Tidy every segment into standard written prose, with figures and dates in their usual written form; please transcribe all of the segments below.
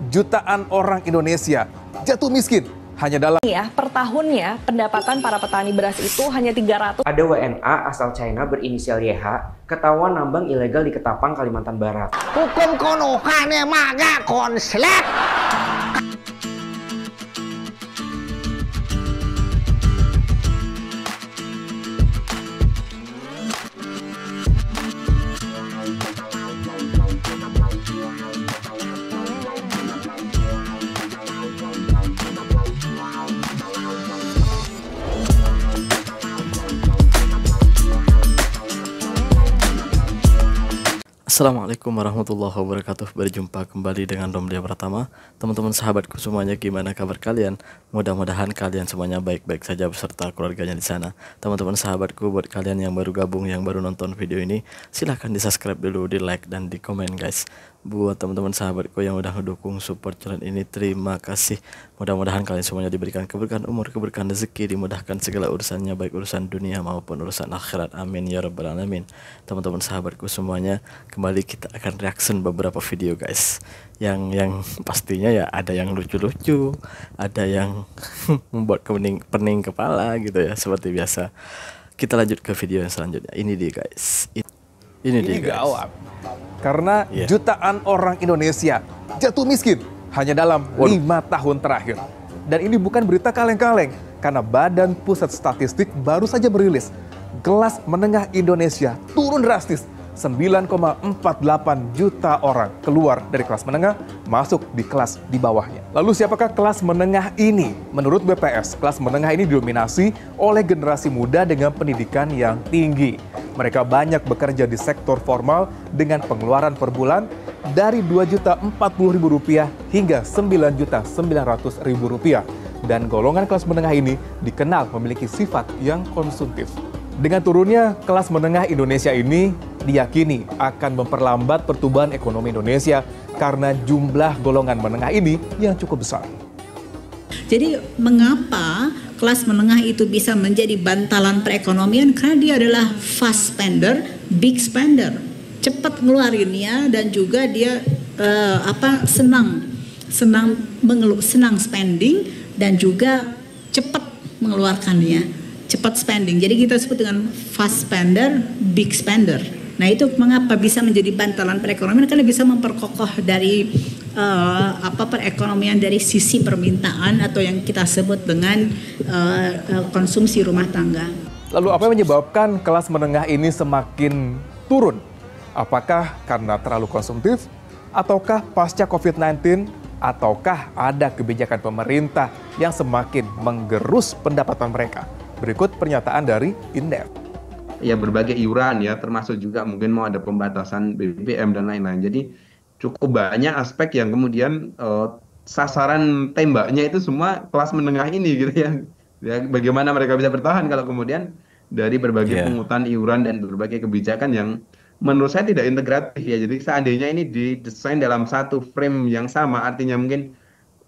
Jutaan orang Indonesia jatuh miskin hanya dalam per tahunnya pendapatan para petani beras itu hanya 300. Ada WNA asal China berinisial YH ketahuan nambang ilegal di Ketapang, Kalimantan Barat. Hukum kono kane maga konslet. Assalamualaikum warahmatullahi wabarakatuh. Berjumpa kembali dengan Romlia Pratama. Teman-teman sahabatku semuanya, gimana kabar kalian? Mudah-mudahan kalian semuanya baik-baik saja beserta keluarganya di sana. Teman-teman sahabatku, buat kalian yang baru gabung, yang baru nonton video ini, silahkan di subscribe dulu, di like dan di komen guys. Buat teman-teman sahabatku yang udah mendukung support channel ini, terima kasih. Mudah-mudahan kalian semuanya diberikan keberkahan umur, keberkahan rezeki, dimudahkan segala urusannya, baik urusan dunia maupun urusan akhirat. Amin ya rabbal alamin. Teman-teman sahabatku semuanya, kembali kita akan reaction beberapa video guys. Yang pastinya ya ada yang lucu-lucu, ada yang membuat pening kepala gitu ya, seperti biasa. Kita lanjut ke video yang selanjutnya. Ini dia guys. Ini dia guys. Gawat. Karena jutaan orang Indonesia jatuh miskin hanya dalam 5 tahun terakhir. Dan ini bukan berita kaleng-kaleng, karena Badan Pusat Statistik baru saja merilis kelas menengah Indonesia turun drastis. 9,48 juta orang keluar dari kelas menengah masuk di kelas di bawahnya. Lalu siapakah kelas menengah ini? Menurut BPS, kelas menengah ini didominasi oleh generasi muda dengan pendidikan yang tinggi. Mereka banyak bekerja di sektor formal dengan pengeluaran per bulan dari Rp2.040.000 hingga Rp9.900.000. Dan golongan kelas menengah ini dikenal memiliki sifat yang konsumtif. Dengan turunnya kelas menengah Indonesia ini diyakini akan memperlambat pertumbuhan ekonomi Indonesia karena jumlah golongan menengah ini yang cukup besar. Jadi mengapa kelas menengah itu bisa menjadi bantalan perekonomian? Karena dia adalah fast spender, big spender, cepat ngeluarinnya, dan juga dia senang spending dan juga cepat mengeluarkannya. Cepat spending. Jadi kita sebut dengan fast spender, big spender. Nah, itu mengapa bisa menjadi bantalan perekonomian, karena bisa memperkokoh dari perekonomian dari sisi permintaan atau yang kita sebut dengan konsumsi rumah tangga. Lalu apa yang menyebabkan kelas menengah ini semakin turun? Apakah karena terlalu konsumtif, ataukah pasca COVID-19, ataukah ada kebijakan pemerintah yang semakin menggerus pendapatan mereka? Berikut pernyataan dari Indef. Ya, berbagai iuran ya, termasuk juga mungkin mau ada pembatasan BBM dan lain-lain. Jadi cukup banyak aspek yang kemudian sasaran tembaknya itu semua kelas menengah ini gitu ya. Ya, bagaimana mereka bisa bertahan kalau kemudian dari berbagai pungutan iuran dan berbagai kebijakan yang menurut saya tidak integratif ya. Jadi seandainya ini didesain dalam satu frame yang sama, artinya mungkin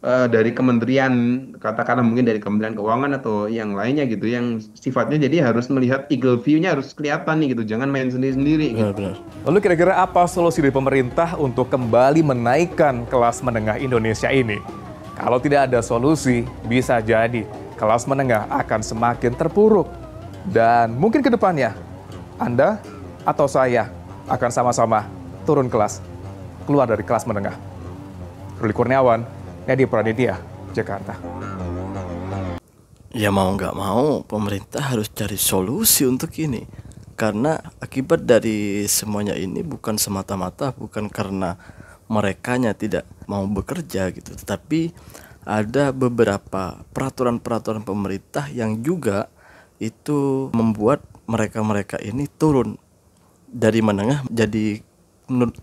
dari kementerian, katakanlah mungkin dari Kementerian Keuangan atau yang lainnya gitu, yang sifatnya jadi harus melihat eagle view-nya harus kelihatan nih gitu, jangan main sendiri-sendiri gitu. Lalu kira-kira apa solusi dari pemerintah untuk kembali menaikkan kelas menengah Indonesia ini? Kalau tidak ada solusi, bisa jadi kelas menengah akan semakin terpuruk. Dan mungkin ke depannya, Anda atau saya akan sama-sama turun kelas, keluar dari kelas menengah. Ruli Kurniawan, Edi Praditya, Jakarta. Ya mau nggak mau, pemerintah harus cari solusi untuk ini. Karena akibat dari semuanya ini bukan semata-mata bukan karena merekanya tidak mau bekerja gitu, tetapi ada beberapa peraturan-peraturan pemerintah yang juga itu membuat mereka-mereka ini turun dari menengah jadi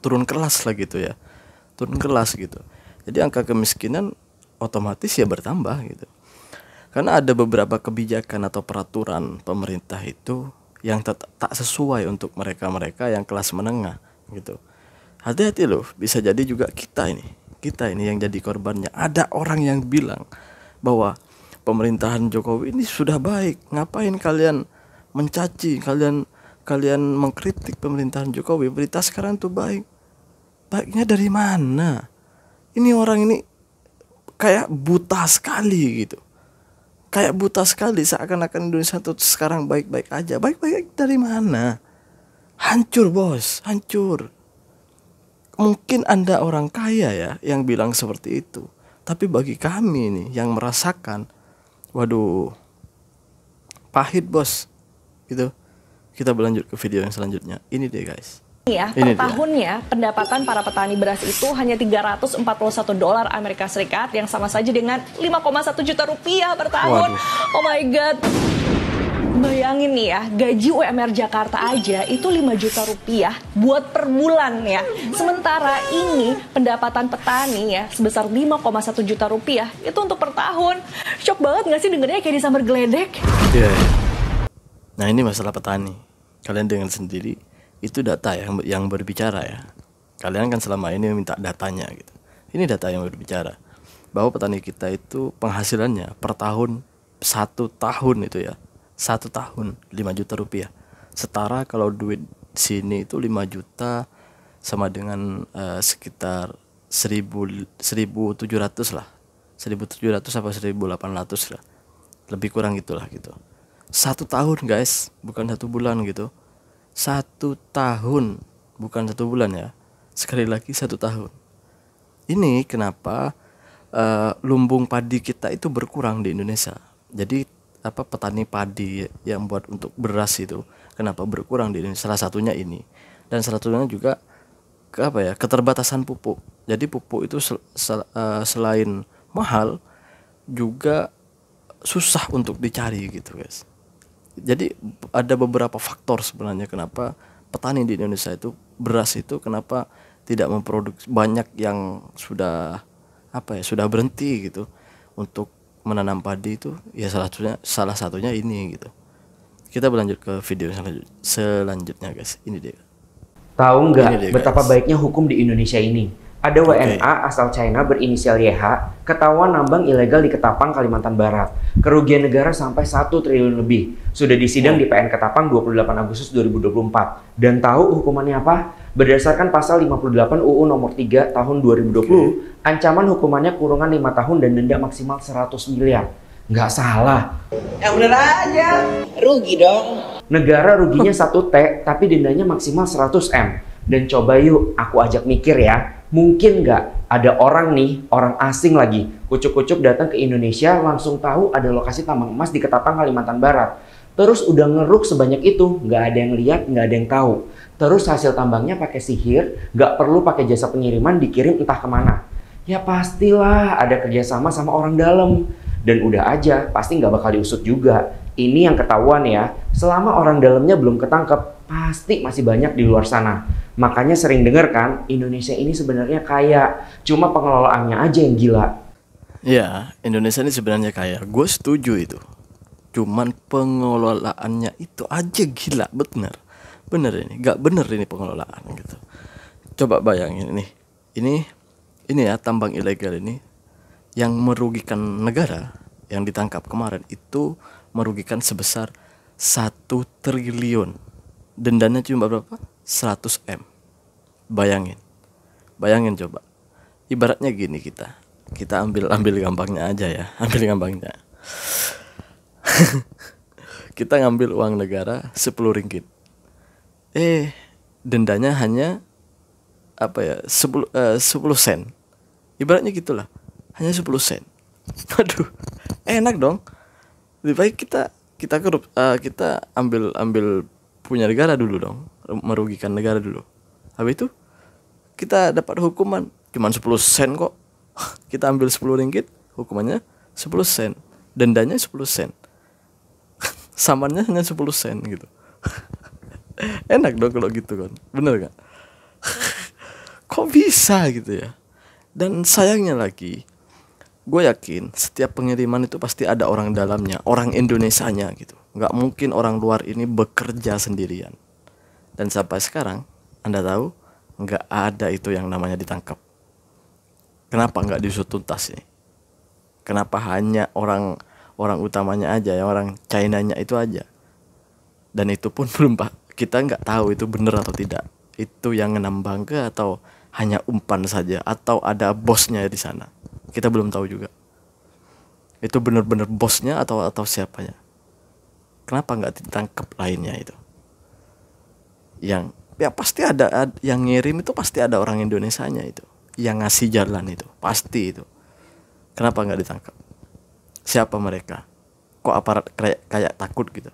turun kelas lah gitu ya. Turun kelas gitu. Jadi angka kemiskinan otomatis ya bertambah gitu. Karena ada beberapa kebijakan atau peraturan pemerintah itu yang tak sesuai untuk mereka-mereka yang kelas menengah gitu. Hati-hati loh, bisa jadi juga kita ini yang jadi korbannya. Ada orang yang bilang bahwa pemerintahan Jokowi ini sudah baik. Ngapain kalian mencaci, kalian mengkritik pemerintahan Jokowi? Berita sekarang tuh baik. Baiknya dari mana? Ini orang ini kayak buta sekali gitu. Kayak buta sekali, seakan-akan Indonesia tuh sekarang baik-baik aja. Baik-baik dari mana? Hancur bos, hancur. Mungkin Anda orang kaya ya yang bilang seperti itu. Tapi bagi kami nih yang merasakan, waduh, pahit bos. Gitu. Kita berlanjut ke video yang selanjutnya. Ini dia guys. Ya, per tahunnya pendapatan para petani beras itu hanya $341 Amerika Serikat yang sama saja dengan 5,1 juta rupiah per tahun. Waduh. Oh my god. Bayangin nih ya, gaji UMR Jakarta aja itu 5 juta rupiah buat per bulan ya. Sementara ini pendapatan petani ya sebesar 5,1 juta rupiah itu untuk per tahun. Shock banget gak sih dengernya kayak disambar geledek? Iya. Nah ini masalah petani. Kalian dengar sendiri. Itu data yang berbicara ya. Kalian kan selama ini minta datanya gitu. Ini data yang berbicara bahwa petani kita itu penghasilannya per tahun 1 tahun itu ya 1 tahun 5 juta rupiah. Setara kalau duit sini itu 5 juta sama dengan sekitar 1.700 lah, 1.700 apa 1.800 lah, lebih kurang itulah gitu. 1 tahun guys, bukan 1 bulan gitu. 1 tahun, bukan 1 bulan ya. Sekali lagi 1 tahun. Ini kenapa lumbung padi kita itu berkurang di Indonesia. Jadi petani padi yang buat untuk beras itu kenapa berkurang di Indonesia? Salah satunya ini. Dan salah satunya juga keterbatasan pupuk. Jadi pupuk itu selain mahal juga susah untuk dicari gitu guys. Jadi ada beberapa faktor sebenarnya kenapa petani di Indonesia itu beras itu kenapa tidak memproduksi banyak yang sudah sudah berhenti gitu untuk menanam padi itu ya salah satunya ini gitu. Kita berlanjut ke video selanjutnya guys. Ini dia. Tahu nggak betapa baiknya hukum di Indonesia ini? Ada WNA asal China berinisial YH ketahuan nambang ilegal di Ketapang, Kalimantan Barat. Kerugian negara sampai 1 triliun lebih. Sudah disidang di PN Ketapang 28 Agustus 2024. Dan tahu hukumannya apa? Berdasarkan pasal 58 UU nomor 3 tahun 2020, ancaman hukumannya kurungan 5 tahun dan denda maksimal 100 miliar. Nggak salah. Yang bener aja. Rugi dong. Negara ruginya 1 T, tapi dendanya maksimal 100 M. Dan coba yuk, aku ajak mikir ya. Mungkin nggak ada orang nih, orang asing lagi, kucuk-kucuk datang ke Indonesia langsung tahu ada lokasi tambang emas di Ketapang, Kalimantan Barat. Terus udah ngeruk sebanyak itu, nggak ada yang lihat, nggak ada yang tahu. Terus hasil tambangnya pakai sihir, nggak perlu pakai jasa pengiriman, dikirim entah kemana. Ya pastilah ada kerjasama sama orang dalam. Dan udah aja, pasti nggak bakal diusut juga. Ini yang ketahuan ya, selama orang dalamnya belum ketangkep, pasti masih banyak di luar sana. Makanya sering denger kan, Indonesia ini sebenarnya kaya, cuma pengelolaannya aja yang gila. Ya, Indonesia ini sebenarnya kaya. Gue setuju itu. Cuman pengelolaannya itu aja gila, bener. Bener ini, gak bener ini pengelolaan gitu. Coba bayangin ini. Ini ya tambang ilegal ini yang merugikan negara yang ditangkap kemarin itu merugikan sebesar 1 triliun. Dendanya cuma berapa? 100 M. Bayangin coba. Ibaratnya gini kita ambil gampangnya aja ya, ambil gampangnya. Kita ngambil uang negara 10 ringgit. Dendanya hanya 10 sen. Ibaratnya gitulah. Hanya 10 sen. Aduh, enak dong. Lebih baik kita ambil punya negara dulu dong, merugikan negara dulu. Habis itu kita dapat hukuman cuma 10 sen kok. Kita ambil 10 ringgit, hukumannya 10 sen, dendanya 10 sen. Samannya hanya 10 sen gitu. Enak dong kalau gitu kan. Bener gak? Kok bisa gitu ya? Dan sayangnya lagi, gue yakin setiap pengiriman itu pasti ada orang dalamnya, orang Indonesianya gitu. Nggak mungkin orang luar ini bekerja sendirian. Dan sampai sekarang, Anda tahu, nggak ada itu yang namanya ditangkap. Kenapa nggak diusut tuntas ini? Kenapa hanya orang utamanya aja, ya orang China-nya itu aja? Dan itu pun belum kita nggak tahu itu benar atau tidak. Itu yang nambang ke atau hanya umpan saja atau ada bosnya di sana? Kita belum tahu juga. Itu benar-benar bosnya atau siapanya? Kenapa nggak ditangkap lainnya itu? Yang ya pasti ada yang ngirim itu, pasti ada orang Indonesianya itu, yang ngasih jalan itu pasti itu. Kenapa nggak ditangkap? Siapa mereka? Kok aparat kayak takut gitu?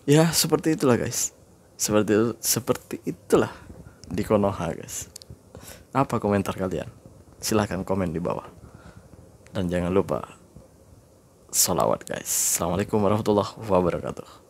Ya seperti itulah guys. Seperti itulah di Konoha guys. Apa komentar kalian? Silahkan komen di bawah. Dan jangan lupa sholawat guys. Assalamualaikum warahmatullahi wabarakatuh.